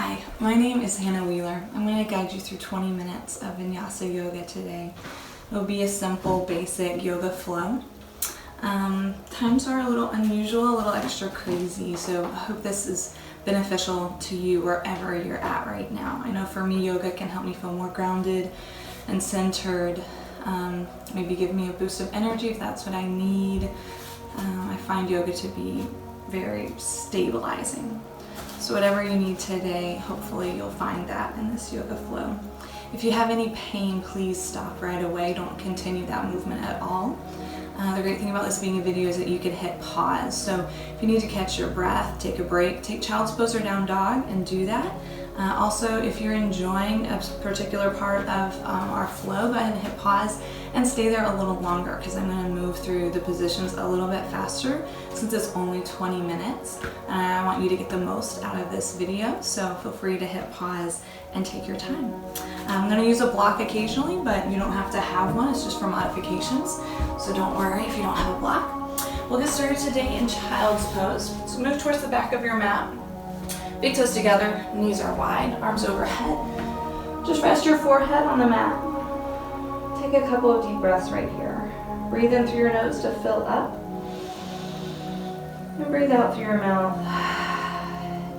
Hi, my name is Hannah Wheeler. I'm going to guide you through 20 minutes of vinyasa yoga today. It will be a simple, basic yoga flow. Times are a little unusual, a little extra crazy, so I hope this is beneficial to you wherever you're at right now. I know for me, yoga can help me feel more grounded and centered, maybe give me a boost of energy if that's what I need. I find yoga to be very stabilizing. So whatever you need today, hopefully you'll find that in this yoga flow. If you have any pain, please stop right away. Don't continue that movement at all. The great thing about this being a video is that you can hit pause. So if you need to catch your breath, take a break, take child's pose or down dog and do that. Also, if you're enjoying a particular part of our flow, go ahead and hit pause and stay there a little longer because I'm going to move through the positions a little bit faster since it's only 20 minutes. I want you to get the most out of this video, so feel free to hit pause and take your time. I'm going to use a block occasionally, but you don't have to have one. It's just for modifications, so don't worry if you don't have a block. We'll get started today in child's pose. So move towards the back of your mat. Big toes together, knees are wide, arms overhead. Just rest your forehead on the mat. Take a couple of deep breaths right here. Breathe in through your nose to fill up. And breathe out through your mouth.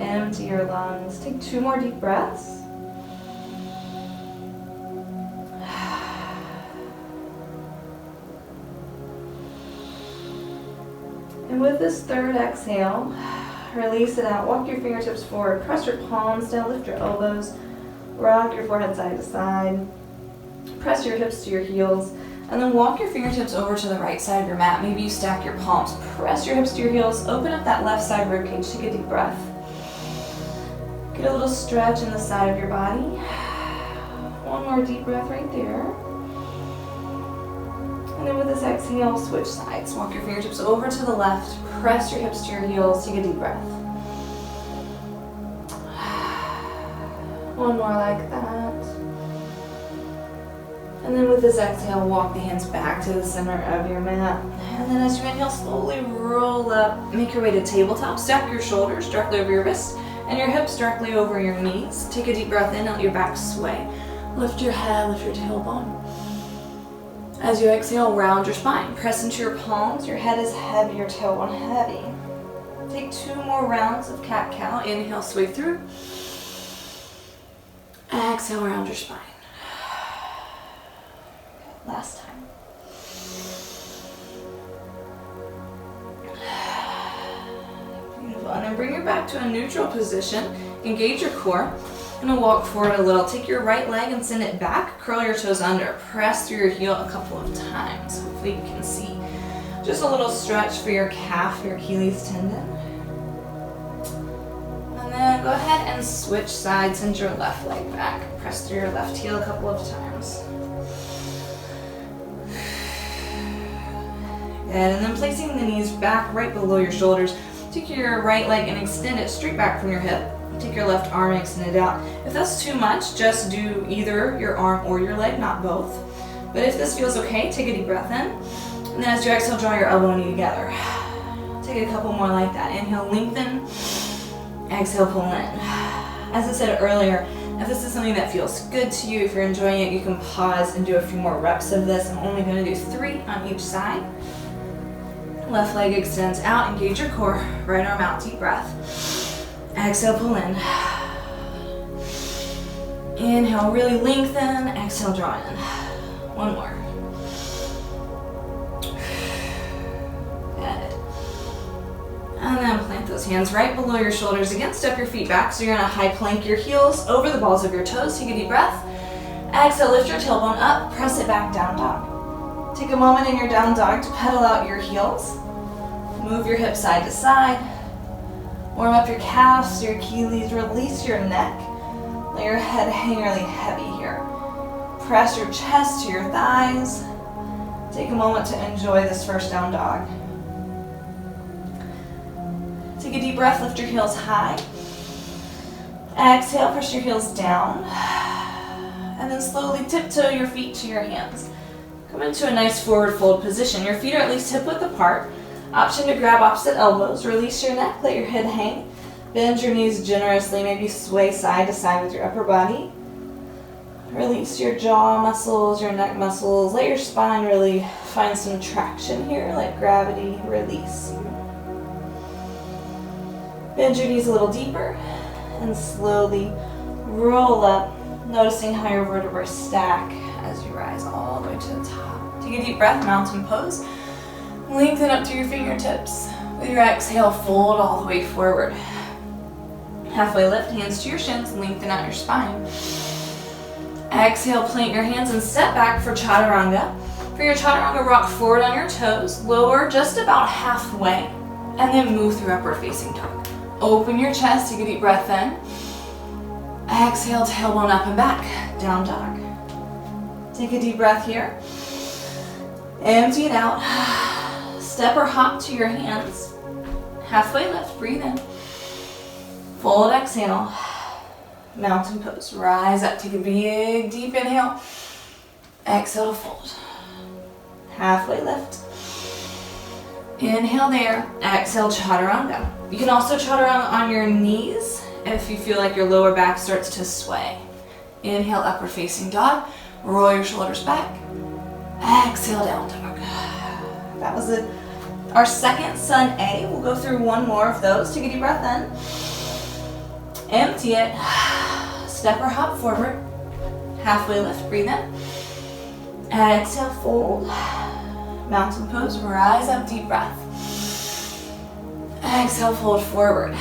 Empty your lungs. Take 2 more deep breaths. And with this third exhale, release it out. Walk your fingertips forward. Press your palms down. Lift your elbows. Rock your forehead side to side. Press your hips to your heels. And then walk your fingertips over to the right side of your mat. Maybe you stack your palms. Press your hips to your heels. Open up that left side ribcage. Take a deep breath. Get a little stretch in the side of your body. One more deep breath right there. And then with this exhale, switch sides. Walk your fingertips over to the left. Press your hips to your heels. Take a deep breath. One more like that. And then with this exhale, walk the hands back to the center of your mat. And then as you inhale, slowly roll up. Make your way to tabletop. Stack your shoulders directly over your wrists and your hips directly over your knees. Take a deep breath in, let your back sway. Lift your head, lift your tailbone. As you exhale, round your spine. Press into your palms. Your head is heavy, your tailbone heavy. Take 2 more rounds of cat-cow. Inhale, sway through. Exhale, round your spine. Last time. Beautiful. And then bring your back to a neutral position. Engage your core. I'm going to walk forward a little. Take your right leg and send it back. Curl your toes under. Press through your heel a couple of times. Hopefully you can see. Just a little stretch for your calf, your Achilles tendon. And then go ahead and switch sides. Send your left leg back. Press through your left heel a couple of times. Good. And then placing the knees back right below your shoulders. Take your right leg and extend it straight back from your hip. Take your left arm and extend it out. If that's too much, just do either your arm or your leg, not both. But if this feels okay, take a deep breath in. And then as you exhale, draw your elbow and knee together. Take a couple more like that. Inhale, lengthen. Exhale, pull in. As I said earlier, if this is something that feels good to you, if you're enjoying it, you can pause and do a few more reps of this. I'm only going to do 3 on each side. Left leg extends out. Engage your core. Right arm out. Deep breath. Exhale, pull in. Inhale, really lengthen. Exhale, draw in. One more. Good. And then plant those hands right below your shoulders. Again, step your feet back. So you're going to high plank your heels over the balls of your toes. Take a deep breath. Exhale, lift your tailbone up. Press it back, down dog. Take a moment in your down dog to pedal out your heels. Move your hips side to side. Warm up your calves, your Achilles, release your neck. Let your head hang really heavy here. Press your chest to your thighs. Take a moment to enjoy this first down dog. Take a deep breath, lift your heels high. Exhale, press your heels down. And then slowly tiptoe your feet to your hands. Come into a nice forward fold position. Your feet are at least hip width apart. Option to grab opposite elbows. Release your neck, let your head hang. Bend your knees generously, maybe sway side to side with your upper body. Release your jaw muscles, your neck muscles. Let your spine really find some traction here. Let gravity release you. Bend your knees a little deeper and slowly roll up, noticing how your vertebrae stack as you rise all the way to the top. Take a deep breath, mountain pose. Lengthen up through your fingertips. With your exhale, fold all the way forward. Halfway lift, hands to your shins, lengthen out your spine. Exhale, plant your hands and step back for chaturanga. For your chaturanga, rock forward on your toes, lower just about halfway, and then move through upward facing dog. Open your chest, take a deep breath in. Exhale, tailbone up and back, down dog. Take a deep breath here. Empty it out. Step or hop to your hands. Halfway lift, breathe in. Fold, exhale. Mountain pose, rise up, take a big deep inhale. Exhale to fold. Halfway lift. Inhale there, exhale chaturanga. You can also chaturanga on your knees if you feel like your lower back starts to sway. Inhale, upward facing dog. Roll your shoulders back. Exhale, down dog. That was it. Our second sun A. We'll go through one more of those. Take a deep breath in. Empty it. Step or hop forward. Halfway lift, breathe in. Exhale, fold. Mountain pose, rise up, deep breath. Exhale, fold forward.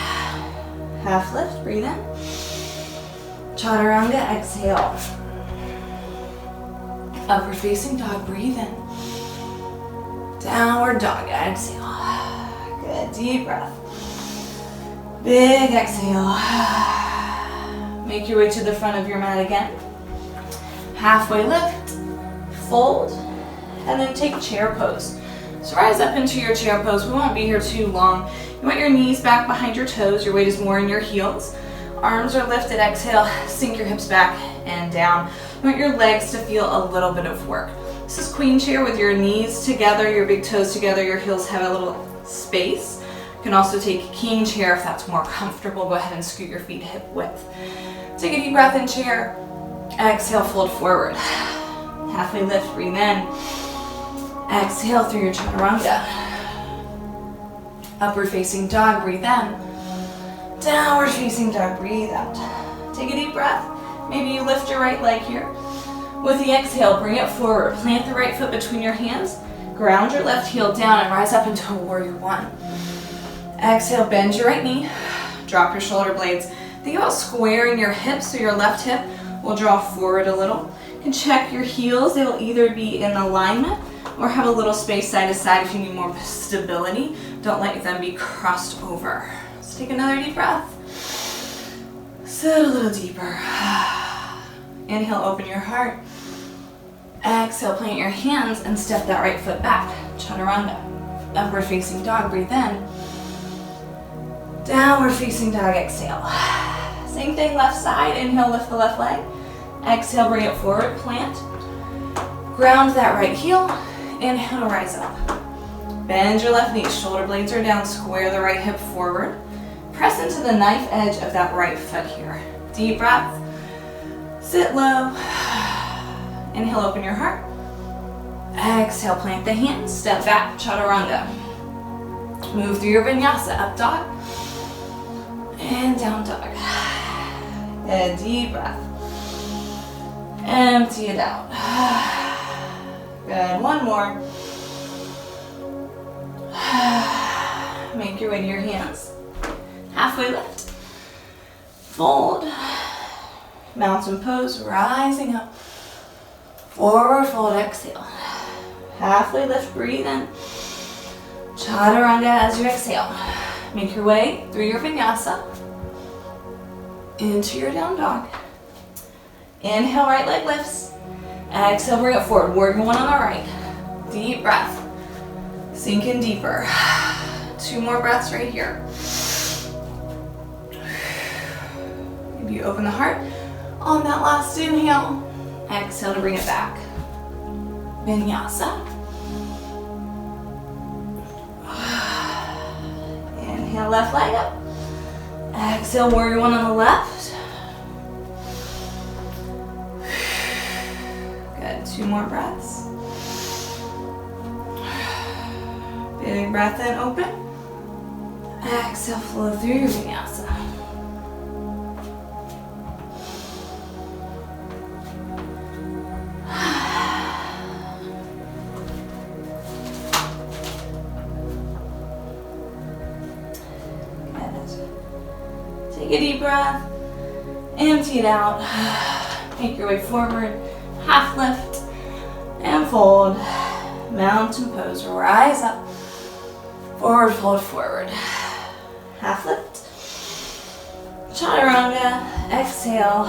Half lift, breathe in. Chaturanga, exhale. Upward facing dog, breathe in. Downward dog, exhale. Good, deep breath. Big exhale. Make your way to the front of your mat again. Halfway lift, fold, and then take chair pose. So rise up into your chair pose. We won't be here too long. You want your knees back behind your toes. Your weight is more in your heels. Arms are lifted, exhale, sink your hips back and down. You want your legs to feel a little bit of work. This is queen chair with your knees together, your big toes together, your heels have a little space. You can also take king chair if that's more comfortable. Go ahead and scoot your feet hip width. Take a deep breath in chair. Exhale, fold forward. Halfway lift, breathe in. Exhale through your chaturanga. Upward facing dog, breathe in. Downward facing dog, breathe out. Take a deep breath. Maybe you lift your right leg here. With the exhale, bring it forward. Plant the right foot between your hands. Ground your left heel down and rise up into warrior one. Exhale, bend your right knee. Drop your shoulder blades. Think about squaring your hips so your left hip will draw forward a little. You can check your heels. They will either be in alignment or have a little space side to side if you need more stability. Don't let them be crossed over. Let's take another deep breath. Sit a little deeper. Inhale, open your heart. Exhale, plant your hands and step that right foot back. Chaturanga. Upward facing dog, breathe in. Downward facing dog, exhale. Same thing, left side. Inhale, lift the left leg. Exhale, bring it forward, plant. Ground that right heel. Inhale to rise up. Bend your left knee, shoulder blades are down, square the right hip forward. Press into the knife edge of that right foot here. Deep breath. Sit low. Inhale, open your heart. Exhale, plant the hands, step back, chaturanga. Move through your vinyasa, up dog. And down dog. And deep breath. Empty it out. Good, one more. Make your way to your hands. Halfway lift. Fold. Mountain pose, rising up. Forward fold, exhale. Halfway lift, breathe in. Chaturanga as you exhale. Make your way through your vinyasa into your down dog. Inhale, right leg lifts. Exhale, bring it forward. Warrior one on the right. Deep breath. Sink in deeper. 2 more breaths right here. Maybe you open the heart on that last inhale. Exhale to bring it back. Vinyasa. Inhale, left leg up. Exhale, warrior one on the left. Good, 2 more breaths. Big breath in, open. Exhale, flow through your vinyasa. Take a deep breath, empty it out, make your way forward, half lift, and fold, mountain pose, rise up, forward fold forward, half lift, chaturanga, exhale,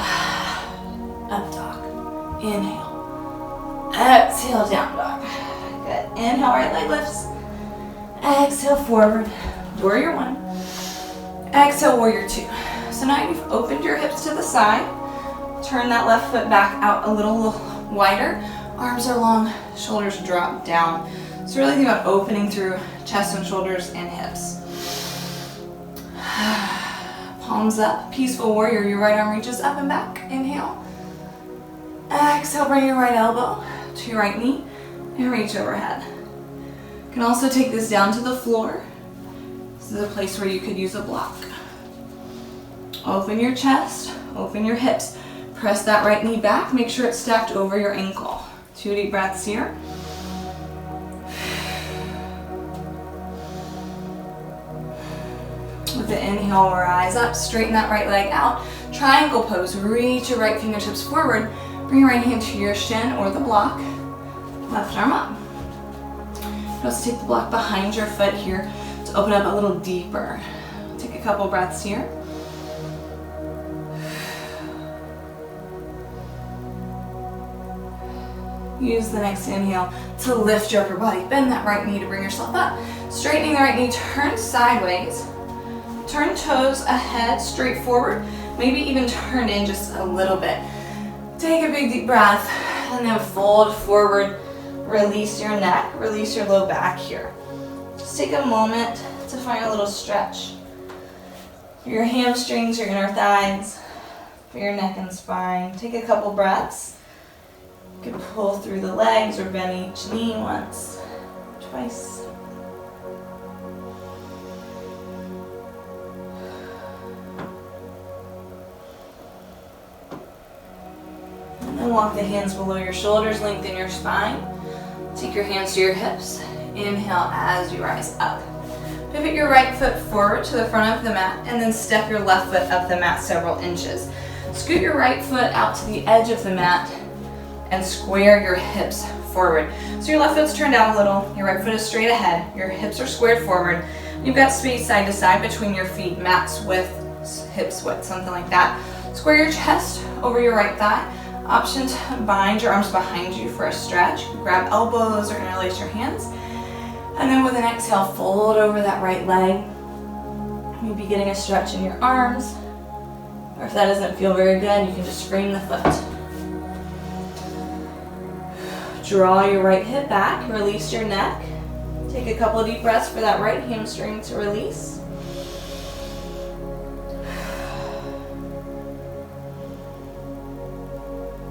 up dog, inhale, exhale, down dog, good, inhale, right leg lifts, exhale, forward, warrior one, exhale, warrior two. So now you've opened your hips to the side. Turn that left foot back out a little wider. Arms are long, shoulders drop down. So really think about opening through chest and shoulders and hips. Palms up, peaceful warrior. Your right arm reaches up and back. Inhale. Exhale, bring your right elbow to your right knee and reach overhead. You can also take this down to the floor. This is a place where you could use a block. Open your chest, open your hips. Press that right knee back. Make sure it's stacked over your ankle. 2 deep breaths here. With the inhale, rise up. Straighten that right leg out. Triangle pose. Reach your right fingertips forward. Bring your right hand to your shin or the block. Left arm up. You can also take the block behind your foot here to open up a little deeper. Take a couple breaths here. Use the next inhale to lift your upper body. Bend that right knee to bring yourself up. Straightening the right knee, turn sideways. Turn toes ahead, straight forward. Maybe even turn in just a little bit. Take a big deep breath and then fold forward. Release your neck, release your low back here. Just take a moment to find a little stretch. For your hamstrings, your inner thighs, for your neck and spine. Take a couple breaths. You can pull through the legs or bend each knee once, twice. And then walk the hands below your shoulders, lengthen your spine. Take your hands to your hips. Inhale as you rise up. Pivot your right foot forward to the front of the mat and then step your left foot up the mat several inches. Scoot your right foot out to the edge of the mat and square your hips forward. So your left foot's turned down a little, your right foot is straight ahead, your hips are squared forward. You've got space side to side between your feet, mat's width, hips width, something like that. Square your chest over your right thigh. Option to bind your arms behind you for a stretch. Grab elbows or interlace your hands. And then with an exhale, fold over that right leg. Maybe getting a stretch in your arms. Or if that doesn't feel very good, you can just frame the foot. Draw your right hip back, release your neck. Take a couple of deep breaths for that right hamstring to release.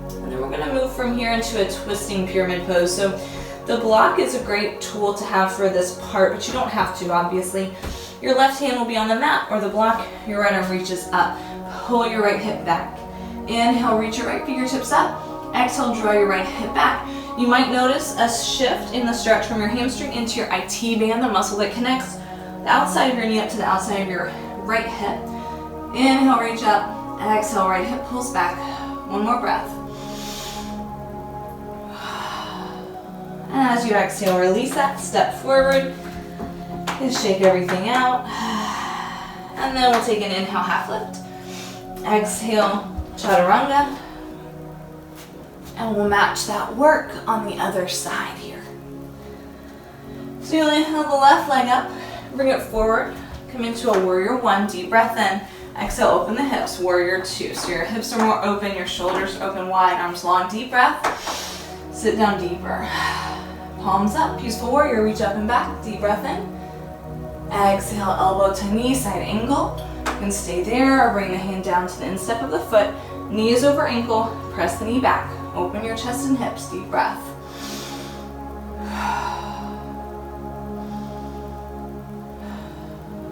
And then we're gonna move from here into a twisting pyramid pose. So the block is a great tool to have for this part, but you don't have to, obviously. Your left hand will be on the mat or the block, your right arm reaches up. Pull your right hip back. Inhale, reach your right fingertips up. Exhale, draw your right hip back. You might notice a shift in the stretch from your hamstring into your IT band, the muscle that connects the outside of your knee up to the outside of your right hip. Inhale, reach up. Exhale, right hip pulls back. One more breath. And as you exhale, release that, step forward, and shake everything out. And then we'll take an inhale, half lift. Exhale, chaturanga. And we'll match that work on the other side here. So you'll inhale the left leg up, bring it forward, come into a warrior one, deep breath in. Exhale, open the hips, warrior two. So your hips are more open, your shoulders are open wide, arms long, deep breath. Sit down deeper. Palms up, peaceful warrior, reach up and back, deep breath in. Exhale, elbow to knee, side angle. You can stay there or bring the hand down to the instep of the foot. Knee is over ankle. Press the knee back. Open your chest and hips. Deep breath.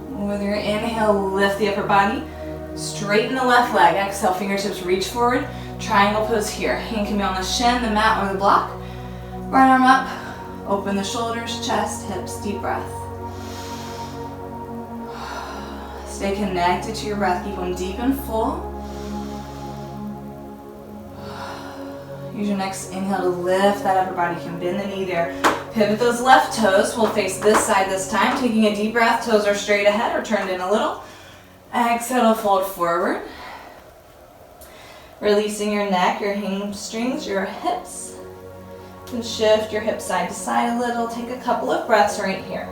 With your inhale, lift the upper body. Straighten the left leg. Exhale, fingertips reach forward. Triangle pose here. Hand can be on the shin, the mat, or the block. Right arm up. Open the shoulders, chest, hips. Deep breath. Stay connected to your breath. Keep them deep and full. Use your next inhale to lift that upper body. You can bend the knee there. Pivot those left toes. We'll face this side this time. Taking a deep breath. Toes are straight ahead or turned in a little. Exhale to fold forward. Releasing your neck, your hamstrings, your hips. And shift your hips side to side a little. Take a couple of breaths right here.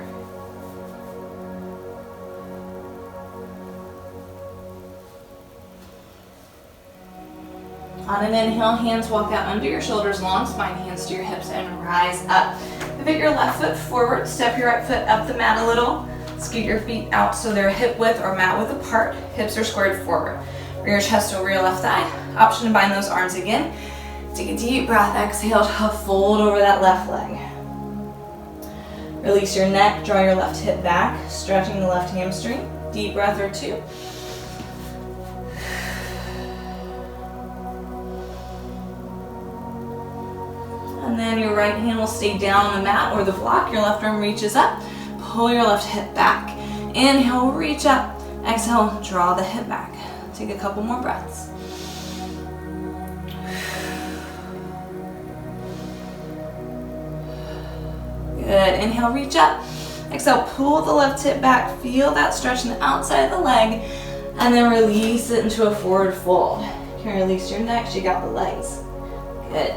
On an inhale, hands walk out under your shoulders, long spine, hands to your hips, and rise up. Pivot your left foot forward, step your right foot up the mat a little. Scoot your feet out so they're hip width or mat width apart. Hips are squared forward. Bring your chest over your left thigh. Option to bind those arms again. Take a deep breath, exhale to fold over that left leg. Release your neck, draw your left hip back, stretching the left hamstring. Deep breath or two. And then your right hand will stay down on the mat or the block. Your left arm reaches up. Pull your left hip back. Inhale, reach up. Exhale, draw the hip back. Take a couple more breaths. Good. Inhale, reach up. Exhale, pull the left hip back. Feel that stretch on the outside of the leg. And then release it into a forward fold. You can release your neck, shake out the legs. Good.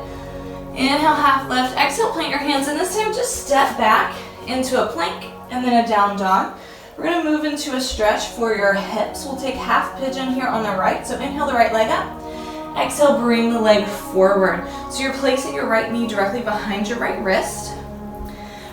Inhale, half lift. Exhale, plant your hands. And this time, just step back into a plank and then a down dog. We're going to move into a stretch for your hips. We'll take half pigeon here on the right. So inhale the right leg up. Exhale, bring the leg forward. So you're placing your right knee directly behind your right wrist.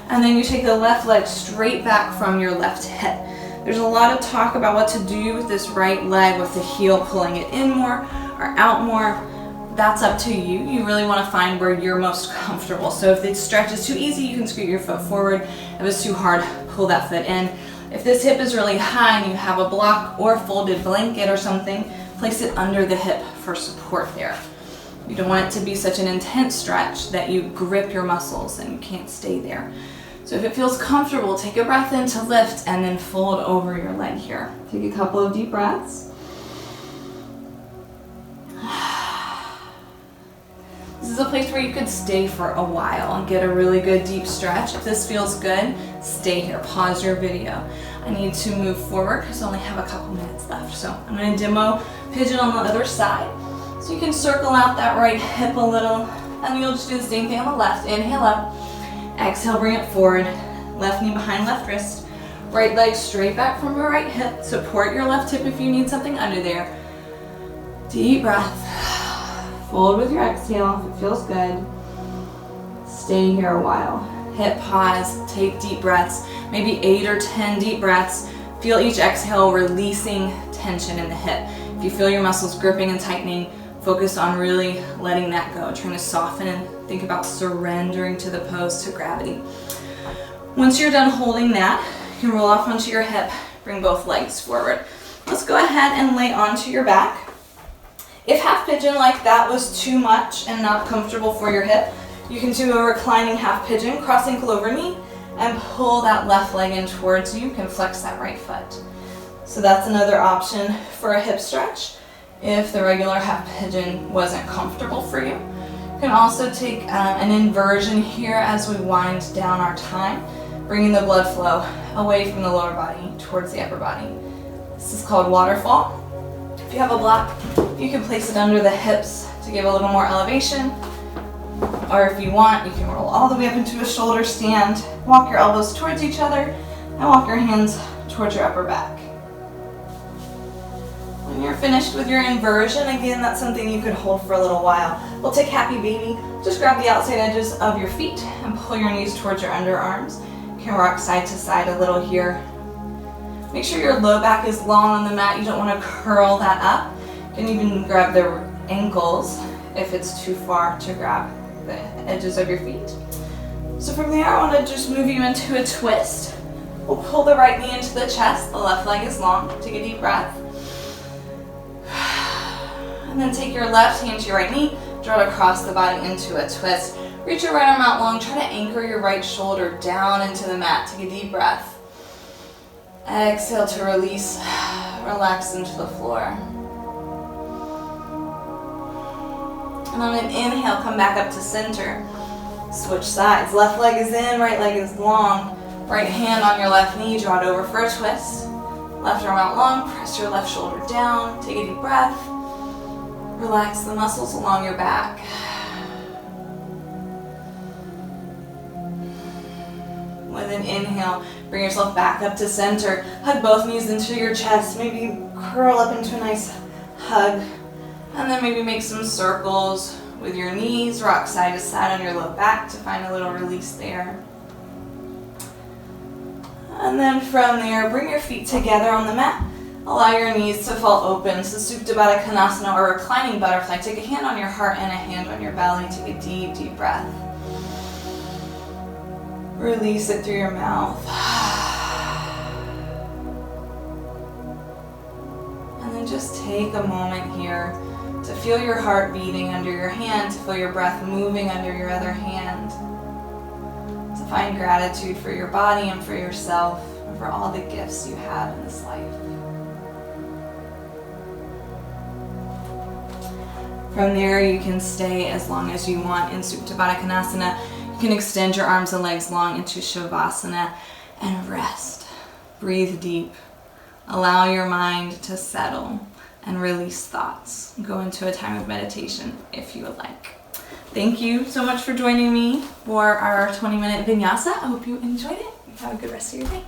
And then you take the left leg straight back from your left hip. There's a lot of talk about what to do with this right leg, with the heel pulling it in more or out more. That's up to you. You really want to find where you're most comfortable. So if the stretch is too easy, you can scoot your foot forward. If it's too hard, pull that foot in. If this hip is really high and you have a block or folded blanket or something, place it under the hip for support there. You don't want it to be such an intense stretch that you grip your muscles and you can't stay there. So if it feels comfortable, take a breath in to lift and then fold over your leg here. Take a couple of deep breaths. This is a place where you could stay for a while and get a really good deep stretch. If this feels good, stay here. Pause your video. I need to move forward because I only have a couple minutes left. So I'm going to demo pigeon on the other side. So you can circle out that right hip a little, and you'll just do the same thing on the left. Inhale up. Exhale, bring it forward. Left knee behind left wrist. Right leg straight back from your right hip. Support your left hip if you need something under there. Deep breath. Fold with your exhale if it feels good. Stay here a while. Hit pause, take deep breaths, maybe 8 or 10 deep breaths. Feel each exhale releasing tension in the hip. If you feel your muscles gripping and tightening, focus on really letting that go. Trying to soften and think about surrendering to the pose, to gravity. Once you're done holding that, you can roll off onto your hip, bring both legs forward. Let's go ahead and lay onto your back. If half pigeon like that was too much and not comfortable for your hip, you can do a reclining half pigeon, cross ankle over knee, and pull that left leg in towards you. You can flex that right foot. So that's another option for a hip stretch if the regular half pigeon wasn't comfortable for you. You can also take an inversion here as we wind down our time, bringing the blood flow away from the lower body towards the upper body. This is called waterfall. If you have a block, you can place it under the hips to give a little more elevation. Or if you want, you can roll all the way up into a shoulder stand, walk your elbows towards each other, and walk your hands towards your upper back. When you're finished with your inversion, again, that's something you could hold for a little while. We'll take happy baby. Just grab the outside edges of your feet and pull your knees towards your underarms. You can rock side to side a little here. Make sure your low back is long on the mat. You don't want to curl that up. You can even grab the ankles if it's too far to grab the edges of your feet. So from there, I want to just move you into a twist. We'll pull the right knee into the chest. The left leg is long. Take a deep breath. And then take your left hand to your right knee, draw it across the body into a twist. Reach your right arm out long. Try to anchor your right shoulder down into the mat. Take a deep breath. Exhale to release. Relax into the floor. And on an inhale, come back up to center. Switch sides. Left leg is in, right leg is long. Right hand on your left knee, draw it over for a twist. Left arm out long, press your left shoulder down. Take a deep breath. Relax the muscles along your back. With an inhale, bring yourself back up to center. Hug both knees into your chest. Maybe curl up into a nice hug. And then maybe make some circles with your knees. Rock side to side on your low back to find a little release there. And then from there, bring your feet together on the mat. Allow your knees to fall open. So Supta Baddha Konasana or reclining butterfly. Take a hand on your heart and a hand on your belly. Take a deep, deep breath. Release it through your mouth. And then just take a moment here to feel your heart beating under your hand, to feel your breath moving under your other hand. To find gratitude for your body and for yourself and for all the gifts you have in this life. From there, you can stay as long as you want in Supta Baddha Konasana. You can extend your arms and legs long into Shavasana and rest. Breathe deep. Allow your mind to settle and release thoughts. Go into a time of meditation if you would like. Thank you so much for joining me for our 20-minute vinyasa. I hope you enjoyed it. Have a good rest of your day.